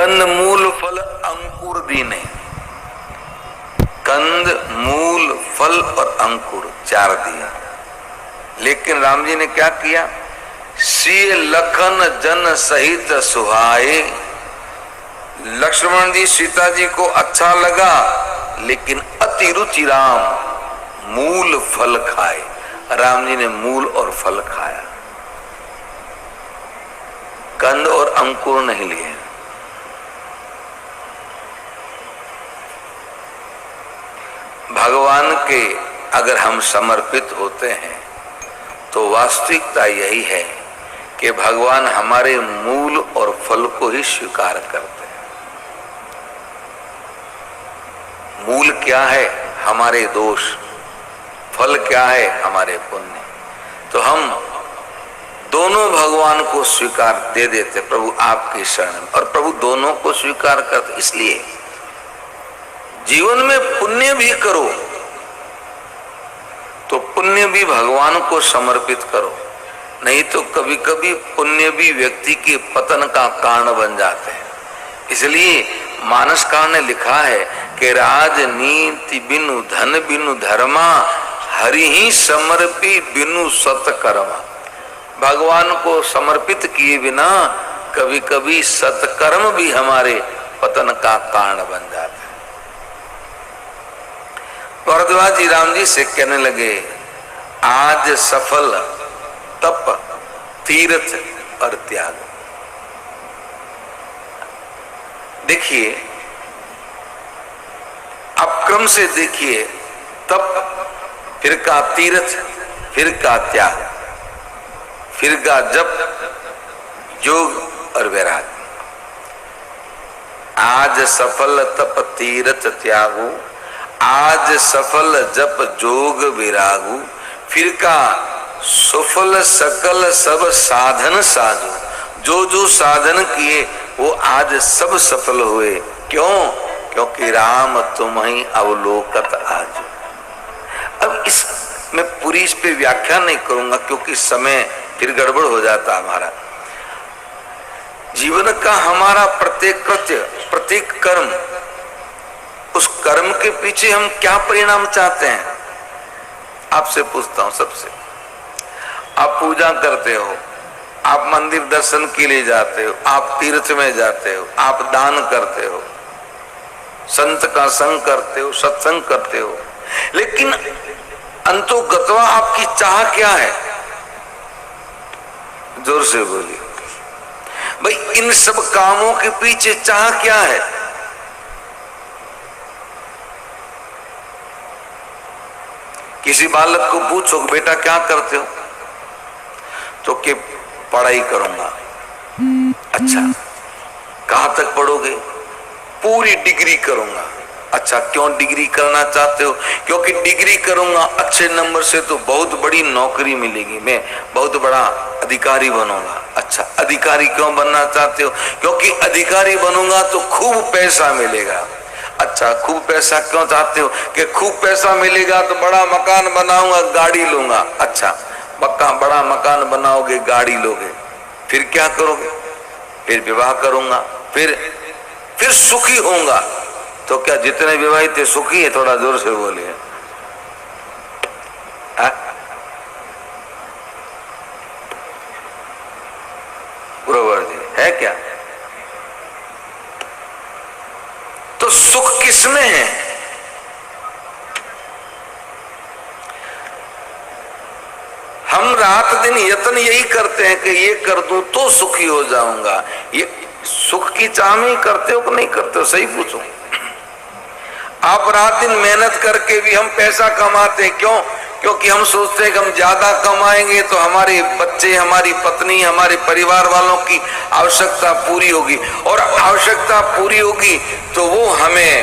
कंद मूल फल अंकुर दीने। कंद मूल फल और अंकुर चार दिया, लेकिन राम जी ने क्या किया? श्री लखन जन सहित सुहाए। लक्ष्मण जी सीता जी को अच्छा लगा, लेकिन अति रुचि राम मूल फल खाए। राम जी ने मूल और फल खाया, कंद और अंकुर नहीं लिए। भगवान के अगर हम समर्पित होते हैं तो वास्तविकता यही है कि भगवान हमारे मूल और फल को ही स्वीकार करते हैं। मूल क्या है? हमारे दोष। फल क्या है? हमारे पुण्य। तो हम दोनों भगवान को स्वीकार दे देते, प्रभु आपकी शरण, और प्रभु दोनों को स्वीकार करते। इसलिए जीवन में पुण्य भी करो तो पुण्य भी भगवान को समर्पित करो, नहीं तो कभी कभी पुण्य भी व्यक्ति के पतन का कारण बन जाते हैं। इसलिए मानसकार ने लिखा है कि राजनीति बिनु धन बिनु धर्मा, हरि ही समर्पी बिनु सत्कर्मा। भगवान को समर्पित किए बिना कभी कभी सत्कर्म भी हमारे पतन का कारण बन जाते हैं। भरद्वाज जी राम जी से कहने लगे, आज सफल तप तीर्थ और त्याग। देखिए, आप क्रम से देखिए, तप, फिर का तीर्थ, फिर का त्याग, फिर का जप, योग और वैराग्य। आज सफल तप तीर्थ त्यागु, आज सफल जप जोग विरागु, फिर का सुफल सकल सब साधन साजो। जो जो साधन किए वो आज सब सफल हुए। क्यों? क्योंकि राम तुम ही अवलोकत आज। अब इस मैं पूरी इस पे व्याख्या नहीं करूंगा क्योंकि समय फिर गड़बड़ हो जाता हमारा। जीवन का हमारा प्रत्येक कृत्य, प्रत्येक कर्म, उस कर्म के पीछे हम क्या परिणाम चाहते हैं? आपसे पूछता हूं सबसे। आप पूजा करते हो, आप मंदिर दर्शन के लिए जाते हो, आप तीर्थ में जाते हो, आप दान करते हो, संत का संग करते हो, सत्संग करते हो, लेकिन अंतोगत्वा आपकी चाह क्या है? जोर से बोलिए भाई, इन सब कामों के पीछे चाह क्या है? किसी बालक को पूछो बेटा क्या करते हो, तो कि पढ़ाई करूंगा। अच्छा, कहां तक पढ़ोगे? पूरी डिग्री करूंगा। अच्छा, क्यों डिग्री करना चाहते हो? क्योंकि डिग्री करूंगा अच्छे नंबर से तो बहुत बड़ी नौकरी मिलेगी, मैं बहुत बड़ा अधिकारी बनूंगा। अच्छा, अधिकारी क्यों बनना चाहते हो? क्योंकि अधिकारी बनूंगा तो खूब पैसा मिलेगा। अच्छा, खूब पैसा क्यों चाहते हो? कि खूब पैसा मिलेगा तो बड़ा मकान बनाऊंगा, गाड़ी लूंगा। अच्छा, बड़ा मकान बनाओगे, गाड़ी लोगे, फिर क्या करोगे? फिर विवाह करूंगा, फिर सुखी होऊंगा। तो क्या जितने विवाहित थे सुखी है? थोड़ा जोर से बोलिए। पुरोवर जी है क्या? तो सुख किसमें है? हम रात दिन यत्न यही करते हैं कि ये कर दूं तो सुखी हो जाऊंगा। ये सुख की चाह में करते हो कि नहीं करते हो? सही पूछो। आप रात दिन मेहनत करके भी हम पैसा कमाते हैं। क्यों? क्योंकि हम सोचते हैं कि हम ज्यादा कमाएंगे तो हमारे बच्चे, हमारी पत्नी, हमारे परिवार वालों की आवश्यकता पूरी होगी, और आवश्यकता पूरी होगी तो वो हमें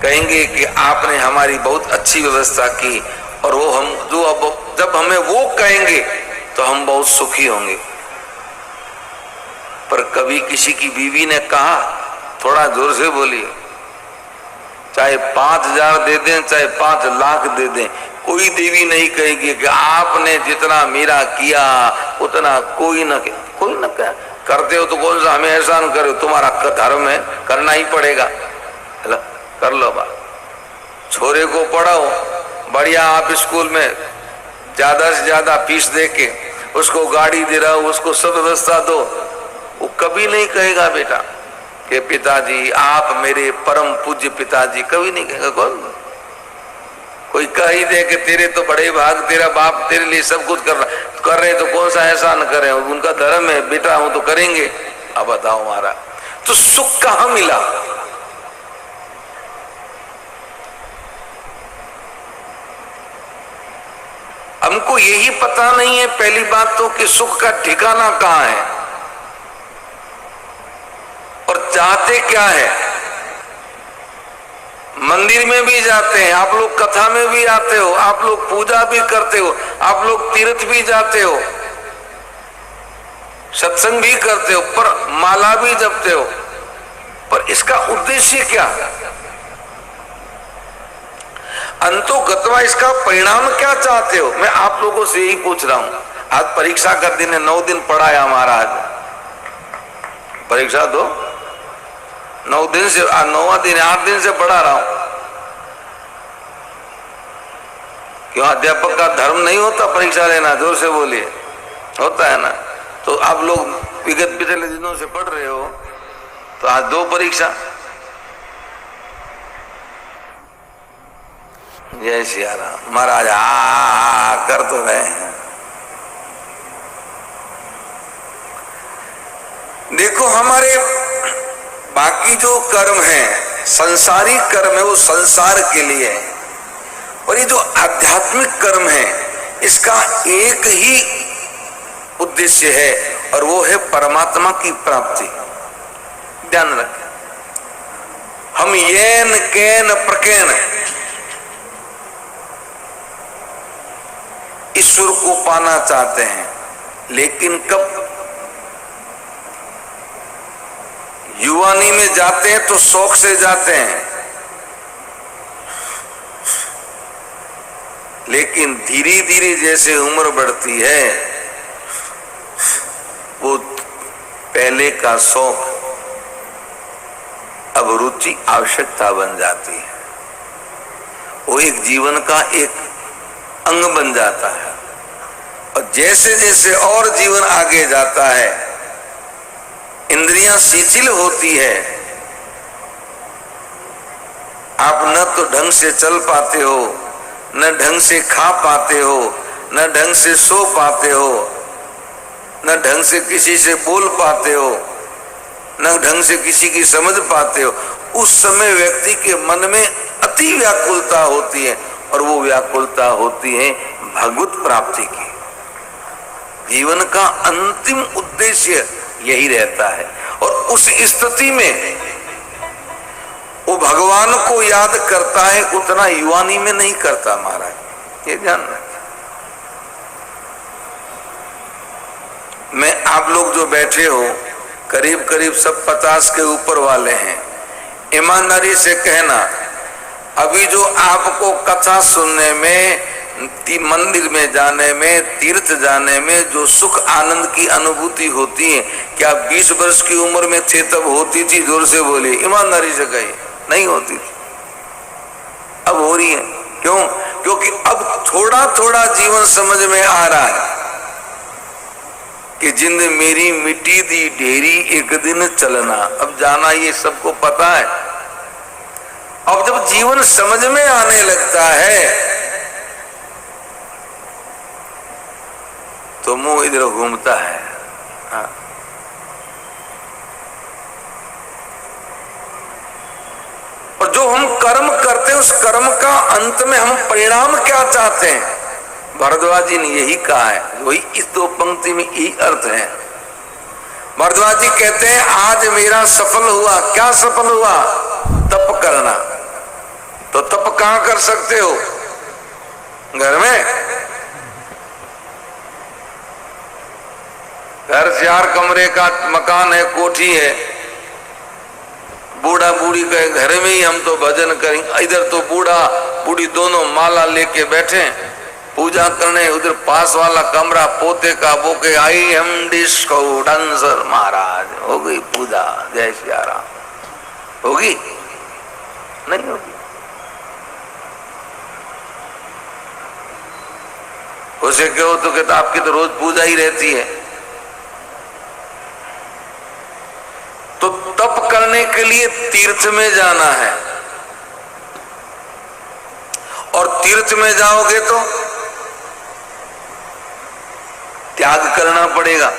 कहेंगे कि आपने हमारी बहुत अच्छी व्यवस्था की, और वो हम जो अब जब हमें वो कहेंगे तो हम बहुत सुखी होंगे। पर कभी किसी की बीवी ने कहा, थोड़ा जोर से बोलिए, चाहे 5,000 दे दें, चाहे 5 लाख दे दें, कोई देवी नहीं कहेगी कि आपने जितना मेरा किया उतना कोई न करते हो तो कौन सा हमें एहसान करे, तुम्हारा धर्म है, करना ही पड़ेगा, कर लो बात। छोरे को पढ़ाओ बढ़िया, आप स्कूल में ज्यादा से ज्यादा फीस दे के उसको गाड़ी दिलाओ, उसको सब व्यवस्था दो, वो कभी नहीं कहेगा बेटा कि पिताजी आप मेरे परम पूज्य पिताजी, कभी नहीं कहेगा। कौन कोई कह ही दे कि तेरे तो बड़े भाग, तेरा बाप तेरे लिए सब कुछ कर रहे तो कौन सा एहसान करें, उनका धर्म है बेटा, हूं तो करेंगे। अब बताओ हमारा तो सुख कहां मिला? हमको यही पता नहीं है पहली बात तो कि सुख का ठिकाना कहां है और चाहते क्या है। मंदिर में भी जाते हैं आप लोग, कथा में भी आते हो आप लोग, पूजा भी करते हो आप लोग, तीर्थ भी जाते हो, सत्संग भी करते हो, पर माला भी जपते हो, पर इसका उद्देश्य क्या? अंतोगत्वा इसका परिणाम क्या चाहते हो? मैं आप लोगों से यही पूछ रहा हूं। आज परीक्षा का दिन है, 9 दिन पढ़ाया महाराज, परीक्षा दो, 9 दिन से, 9वां दिन 8 दिन से पढ़ा रहा हूं। क्यों अध्यापक का धर्म नहीं होता परीक्षा लेना? जोर से बोलिए, होता है ना। तो आप लोग विगत पिछले दिनों से पढ़ रहे हो, तो आज 2 परीक्षा। जय सिया राम। महाराज कर तो रहे हैं। देखो हमारे बाकी जो कर्म है, संसारी कर्म है, वो संसार के लिए है, और ये जो आध्यात्मिक कर्म है इसका एक ही उद्देश्य है और वो है परमात्मा की प्राप्ति। ध्यान रखें, हम येन केन प्रकेन ईश्वर को पाना चाहते हैं, लेकिन कब? युवानी में जाते हैं तो शौक से जाते हैं, लेकिन धीरे धीरे जैसे उम्र बढ़ती है वो पहले का शौक अब रुचि आवश्यकता बन जाती है, वो एक जीवन का एक अंग बन जाता है। और जैसे जैसे और जीवन आगे जाता है, इंद्रियां शिथिल होती है, आप न तो ढंग से चल पाते हो, न ढंग से खा पाते हो, न ढंग से सो पाते हो, न ढंग से किसी से बोल पाते हो, न ढंग से किसी की समझ पाते हो। उस समय व्यक्ति के मन में अति व्याकुलता होती है, और वो व्याकुलता होती है भगवत प्राप्ति की। जीवन का अंतिम उद्देश्य यही रहता है, और उस स्थिति में वो भगवान को याद करता है, उतना युवानी में नहीं करता महाराज, ये ध्यान रखें। मैं आप लोग जो बैठे हो करीब करीब सब 50 के ऊपर वाले हैं, ईमानदारी से कहना, अभी जो आपको कथा सुनने में, मंदिर में जाने में, तीर्थ जाने में जो सुख आनंद की अनुभूति होती है, क्या 20 वर्ष की उम्र में थे तब होती थी? जोर से बोलिए, ईमानदारी से कहिए, नहीं होती थी। अब हो रही है। क्यों? क्योंकि अब थोड़ा थोड़ा जीवन समझ में आ रहा है कि जिंद मेरी मिट्टी दी ढेरी एक दिन चलना, अब जाना ये सबको पता है। अब जब जीवन समझ में आने लगता है तो मुंह इधर घूमता है। हाँ। और जो हम कर्म करते हैं उस कर्म का अंत में हम परिणाम क्या चाहते हैं? भारद्वाज जी ने यही कहा है, वही इस 2 पंक्ति में यही अर्थ है। भारद्वाज जी कहते हैं आज मेरा सफल हुआ। क्या सफल हुआ? तप करना। तो तप कहां कर सकते हो? घर में। घर 4 कमरे का मकान है, कोठी है, बूढ़ा बूढ़ी कहे घर में ही हम तो भजन करेंगे, इधर तो बूढ़ा बूढ़ी दोनों माला लेके बैठे, पूजा करने उधर पास वाला कमरा पोते का बोके आई एम डिस्को डांसर महाराज, हो गई पूजा, जय श्री राम। होगी नहीं होगी? उसे कहो तो कहता आपकी तो रोज पूजा ही रहती है। तो तप करने के लिए तीर्थ में जाना है, और तीर्थ में जाओगे तो त्याग करना पड़ेगा।